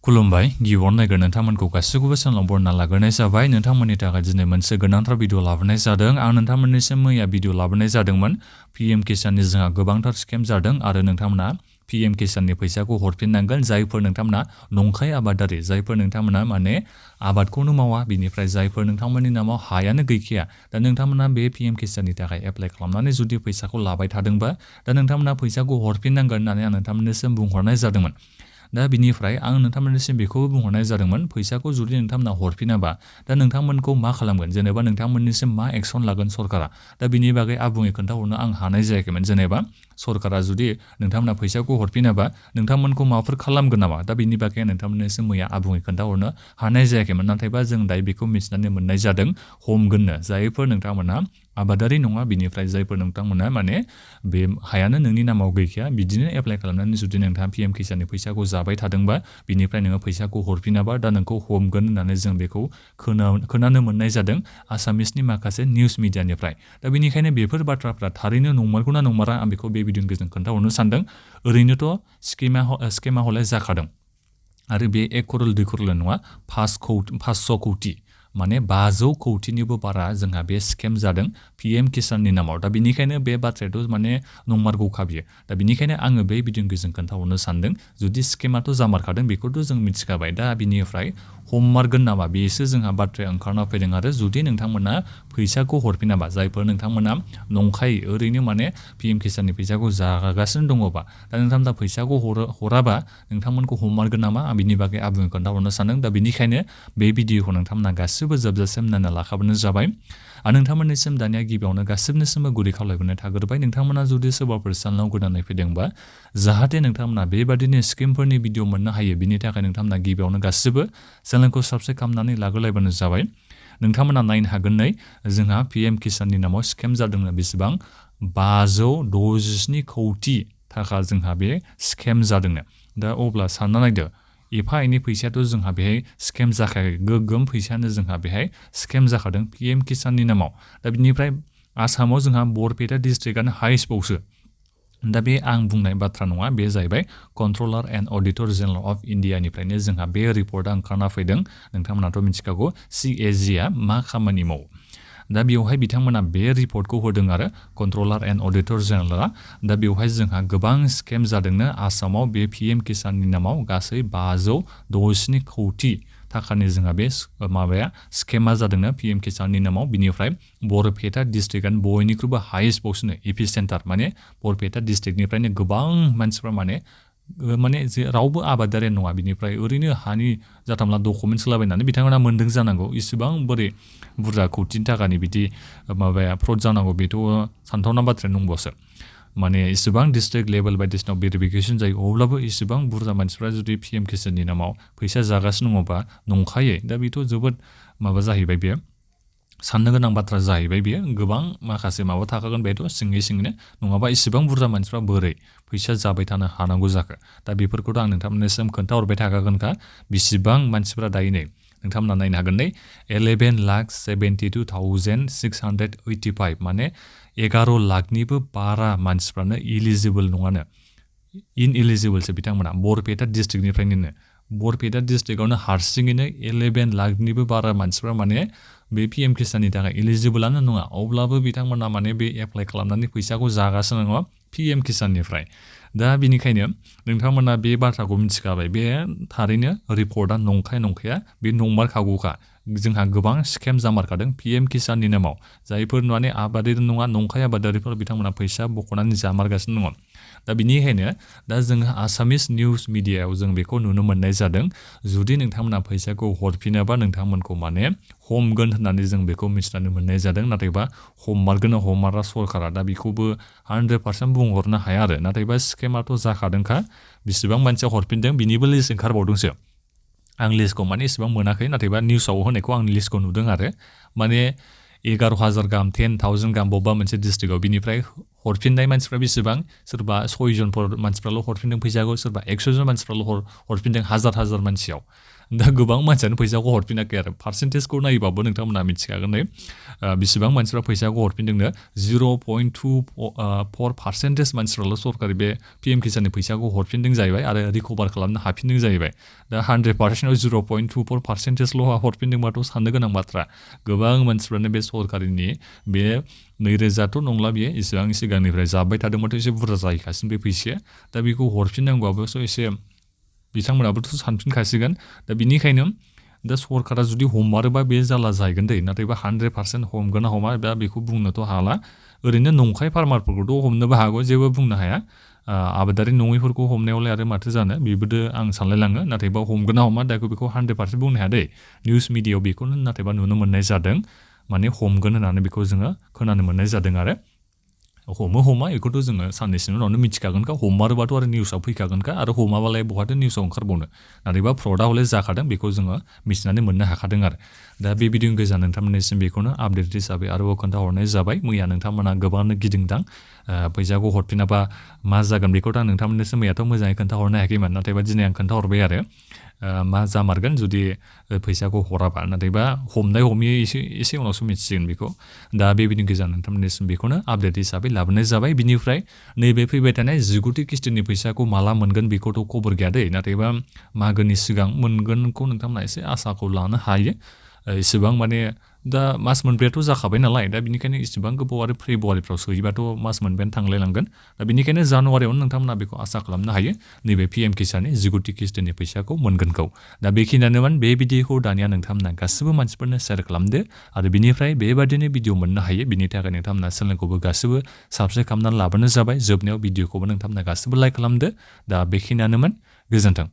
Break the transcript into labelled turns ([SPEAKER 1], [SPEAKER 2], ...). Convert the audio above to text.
[SPEAKER 1] खुलुमबाय गिबियावनो नायगोन नोंथांमोनखौ गासैखौबो चेनेलाव बरायना लाग्रोनाय जाबाय नोंथांमोननि थाखाय दिनै मोनसे गोनांथार भिडिअ लाबोनाय जादों आं नोंथांमोननिसिम मैया भिडिअ लाबोनाय जादोंमोन पीएम किसाननि जोंहा गोबांथार स्केम जादों आरो नोंथांमोना पीएम किसाननि फैसाखौ हरफिननांगोन जायफोर नोंथांमोना नंखाय आबादारि जायफोर नोंथांमोना माने आबादखौनो मावा बिनिफ्राय जायफोर नोंथांमोननि नामाव हायानो गैखाया दा नोंथांमोना बे पीएम किसाननि थाखाय एप्लाइ खालामनानै जुदि फैसाखौ लाबाय थादोंबा दा नोंथांमोना फैसाखौ हरफिननांगोन होननानै आं नोंथांमोननिसिम बुंहरनाय जादोंमोन दा बिनिफ्राय आं नोंथांमोननिसिम बेखौबो बुंहरनाय जादोंमोन फैसाखौ जुदि नोंथांमोना हरफिनाबा दा नोंथांमोनखौ मा खालामगोन जेनेबा नोंथांमोननिसिम मा एक्सन लागोन सरकारा दा बिनि बागै आबुङै खोन्थाहरनो आं हानाय जायाखैमोन जेनेबा सरकारा जुदि नोंथांमोना फैसाखौ हरफिनाबा नोंथांमोनखौ माबाफोर खालामगोन नामा दा बिनि बागै नोंथांमोननिसिम मैया आबुङै खोन्थाहरनो हानाय जायाखैमोन नाथायबा जों दायो बेखौ मिथिनानै मोननाय जादों हमगोननो जायफोर नोंथांमोना आबादारि नङा बिनिफ्राय जायफोर नोंथांमोना माने बे हायानो नोंनि नामाव गैखाया बिदिनो एप्लाइ खालामनानै जुदि नोंथाङा पीएम किसाननि फैसाखौ जाबाय थादोंबा बिनिफ्राय नोङो फैसाखौ हरफिनाबा दा नोंखौ हमगोन होननानै जों बेखौ खोनानो मोननाय जादों आसामिसनि माखासे निउस मिडियानिफ्राय दा बेनिखायनो बेफोर बाथ्राफ्रा थारैनो नंमारगौना नंमारा आं बेखौ बे भिडिअनि गेजेरजों खोन्थाहरनो सानदों ओरैनोथ' स्केमा हले जाखादों आरो बे 1 करोड़ 2 करोड़ नङा 500 कौटि माने 500 कौटिनिबो बारा जोंहा बे स्केम जादों पीएम किसाननि नामाव दा बिनिखायनो बे बाथ्रायाथ' माने नंमारगौखा बियो दा बिनिखायनो आङो बे भिडिअनि गेजेरजों खोन्थाहरनो सानदों जुदि स्केमाथ' जामारखादों बेखौथ' जों मिथिखाबाय दा बिनिफ्राय हममारगोन नामा बेसो जोंहा बाथ्राया ओंखारना फैदों आरो जुदि नोंथांमोना फैसाखौ हरफिनाबा जायफोर नोंथांमोना नंखाय ओरैनो माने पीएम किसाननि फैसाखौ जागासिनो दङबा दा नोंथांमोना फैसाखौ हराबा नोंथांमोनखौ हममारगोन नामा आं बिनि बागै आबुङै खोन्थाहरनो सानदों दा बिनिखायनो बे भिडिअखौ नोंथांमोना गासिबो जोबजासिम नायना लाखाबानो जाबाय आरो नोंथांमोननिसिम दानिया गिबियावनो गासिबनिसिमबो गुरै खावलायबोनाय थाग्रोबाय नोंथांमोना जुदि सोरबाफोर चेनेलाव गोदानै फैदोंबा जाहाथे नोंथांमोना बेबादिनो स्किमफोरनि भिडिअ मोननो हायो बिनि थाखाय नोंथांमोना गिबियावनो गासिबो चेनेलखौ साबस्क्राइब खालामनानै लाग्रोलायबानो जाबाय नोंथांमोना नायनो हागोन नै जोंहा पीएम किसाननि नामाव स्केम जादोंनो बेसेबां 567 कौटि थाखा जोंहा बे स्केम जादोंनो दा अब्ला सानना नायदो एफा एनै फैसायाथ' जोंहा बेहाय स्केम जाखायाखै गोगोम फैसायानो जोंहा बेहाय स्केम जाखादों पीएम किसाननि नामाव दा बिनिफ्राय आसामाव जोंहा बरपेटा डिस्ट्रिक्टआनो हाइस्ट बावसो दा बे आं बुंनाय बाथ्रा नङा बे जाहैबाय controller and auditor general of इन्डियानिफ्रायनो जोंहा बे रिपर्टआ ओंखारना फैदों नोंथांमोनाथ' मिथिखागौ CAG मा खामानि मावो दा बेवहाय बिथांमोना बे रिपर्टखौ होदों आरो कन्ट्रलार एन्ड अडिटर जेनेरेलआ दा बेवहाय जोंहा गोबां स्केम जादोंनो आसामाव बे पीएम किसाननि नामाव गासै 567 कौटि थाखानि जोंहा बे माबाया स्केमा जादोंनो पीएम किसाननि नामाव बिनिफ्राय बरपेटा डिस्ट्रिक्टआनो बयनिख्रुइबो हाइस्ट बावसोनो एपिसेन्टार माने बरपेटा डिस्ट्रिक्टनिफ्रायनो गोबां मानसिफ्रा माने रावबो आबादारि नङा बिनिफ्राय ओरैनो हानि जाथामला डकुमेन्टस लाबायनानै बिथांमोना मोन्दों जानांगौ इसेबां बोरै बुरजा कौटिनि थाखानि बिदि माबाया फ्रड जानांगौ बेथ' सानथावना बाथ्राया नंबावसो माने इसेबां डिस्ट्रिक्ट लेभेल बायदिसिना भेरिफिकेसन जायो अब्लाबो इसेबां बुरजा मानसिफ्रा जुदि पीएम किसाननि नामाव फैसा जागासिनो दङबा नंखायै दा बेथ' जोबोद माबा जाहैबाय बेयो साननो गोनां बाथ्रा जाहैबाय बेयो गोबां माखासे माबा थाखागोन बेथ' सिङैनो नङाबा इसेबां बुरजा मानसिफ्रा बोरै फैसा जाबाय थानो हानांगौ जाखो दा बेफोरखौथ' आं नोंथांमोननिसिम खोन्थाहरबाय थाखागोनखा बेसेबां मानसिफ्रा दायो नै नोंथांमोना नायनो हागोन नै 11,72,685 माने 11 लाखनिबो बारा मानसिफ्रानो इलिजिबोल नङानो इनएलिजिबोलसो बिथांमोना बरपेटा डिस्ट्रिक्टनिफ्रायनो बरपेटा डिस्ट्रिक्टआवनो हारसिङैनो 11 लाखनिबो बारा मानसिफ्रा माने बे पीएम किसाननि थाखाय इलिजिबोलानो नङा अब्लाबो बिथांमोना माने बे एप्लाइ खालामनानै फैसाखौ जागासिनो नङा पीएम किसाननिफ्राय दा बिनिखायनो नोंथांमोना बे बाथ्राखौ मिथिखाबाय बे थारैनो रिपर्टआ नंखाया बे नंमारखागौखा जोंहा गोबां स्केम जामारखादों पीएम किसाननि नामाव जायफोर माने आबादारि नङा नंखाय आबादारिफोर बिथांमोना फैसा बख'नानै जामारगासिनो दङ दा बिनिखायनो दा जोङो आसामिस निउस मिडियायाव जों बेखौ नुनो मोननाय जादों जुदि नोंथांमोना फैसाखौ हरफिनाबा नोंथांमोनखौ माने हमगोन होननानै जों बेखौ मिथिनानै मोननाय जादों नाथायबा हममारगोन हममारा सरकारा दा बेखौबो 100% बुंहरनो हाया आरो नाथायबा स्केमाथ' जाखादोंखा बेसेबां मानसिया हरफिनदों बिनिबो लिस्ट ओंखारबावदोंसो आं लिस्टखौ माने इसेबां मोनाखै नाथायबा निउसाव होनायखौ आं लिस्टखौ नुदों आरो माने 11,000 गाहाम 10,000 गाहाम बबेबा मोनसे डिस्ट्रिक्टआव बिनिफ्राय हरफिननाय मानसिफ्रा बेसेबां सोरबा 6 जनफोर मानसिफ्राल' हरफिनदों फैसाखौ सोरबा 100 जन मानसिफ्राल' हरफिनदों हाजार मानसियाव दा गोबां मानसियानो फैसाखौ हरफिनाखै आरो पार्सेन्टेजखौ नायोबाबो नोंथांमोना मिथिखागोन नै बेसेबां मानसिफ्रा फैसाखौ हरफिनदोंनो 0.24% मानसिफ्राल' सरकारि बे पिएम किसाननि फैसाखौ हरफिनदों जाहैबाय आरो रिकभार खालामनो हाफिनदों जाहैबाय दा 100%आव 0.24%ल' हरफिनदोंबाथ' साननो गोनां बाथ्रा गोबां मानसिफ्रानो बे सरकारिनि बे 2000थ' नंला बियो इसेबां सिगांनिफ्राय जाबाय थादोंबाथ' एसे बुरजा जाहैखासिन बे फैसाया दा बेखौ हरफिननांगौआबोसो एसे बिथांमोनाबोथ' सानफिनखासिगोन दा बिनिखायनो दा सरकारा जुदि हमारोबा बे जाला जाहैगोन दै नाथायबा 100% हमगोन ना हमा दा बेखौ बुंनोथ' हाला ओरैनो नंखाय फार्मारफोरखौथ' हमनोबो हागौ जेबो बुंनो हाया आबादारि नङैफोरखौ हमनायावलाय आरो माथो जानो बेबोथ' आं सानलायलाङो नाथायबा हमगोन ना हमा दा बेखौ 100% बुंनो हाया दै निउस मिडियायाव बेखौनो नाथायबा नुनो मोननाय जादों माने हमगोन होननानै बेखौ जोङो खोनानो मोननाय जादों आरो हमा बेखौथ' जोङो साननैसोनि उनावनो मिथिखागोनखा हमारोबाथ' आरो निउसाव फैखागोनखा आरो हमाबालाय बहाथो निउसाव ओंखारबावनो नाथायबा फ्रडआ हले जाखादों बेखौ जोङो मिथिनानै मोननो हाखादों आरो दा बे भिडिअनि गेजेरजों नोंथांमोननिसिम बेखौनो आपडेट हिसाबै आरोबाव खोन्थाहरनाय जाबाय मैया नोंथांमोना गोबाङानो गिदिंदां फैसाखौ हरफिनाबा मा जागोन बेखौथ' आं नोंथांमोननिसिम मैयाथ' मोजाङै खोन्थाहरनो हायाखैमोन नाथायबा दिनै आं खोन्थाहरबाय आरो मा जामारगोन जुदि फैसाखौ हराबा नाथायबा हमनाय हमियै एसे उनावसो मिथिसिगोन बेखौ दा बे भिडिअनि गेजेरजों नोंथांमोननिसिम बेखौनो आपडेट हिसाबै लाबोनाय जाबाय बिनिफ्राय नैबे फैबाय थानाय 19थि किस्तिनि फैसाखौ माला मोनगोन बेखौथ' खबर गैया दै नाथायबा मागोनि सिगां मोनगोनखौ नोंथांमोना एसे आसाखौ लानो हायो इसेबां माने दा मास मोनब्रैयाथ' जाखाबाय नालाय दा बिनिखायनो इसेबां गोबाव आरो फेब्रुवारिफ्राव सोयोबाथ' मास मोनब्रैयानो थांलायलांगोन दा बिनिखायनो जानुवारियावनो नोंथांमोना बेखौ आसा खालामनो हायो नैबे पिएम किसाननि 19थि किस्तिनि फैसाखौ मोनगोनखौ दा बेखिनियानोमोन बे भिडिअखौ दानिया नोंथांमोना गासिबो मानसिफोरनो शेयार खालामदो आरो बिनिफ्राय बेबादिनो भिडिअ मोननो हायो बिनि थाखाय नोंथांमोना चेनेलखौबो गासिबो साबस्क्राइब खालामनानै लाबोनो जाबाय जोबनायाव भिडिअखौबो नोंथांमोना गासिबो लाइक खालामदो दा बेखिनियानोमोन गोजोन्थों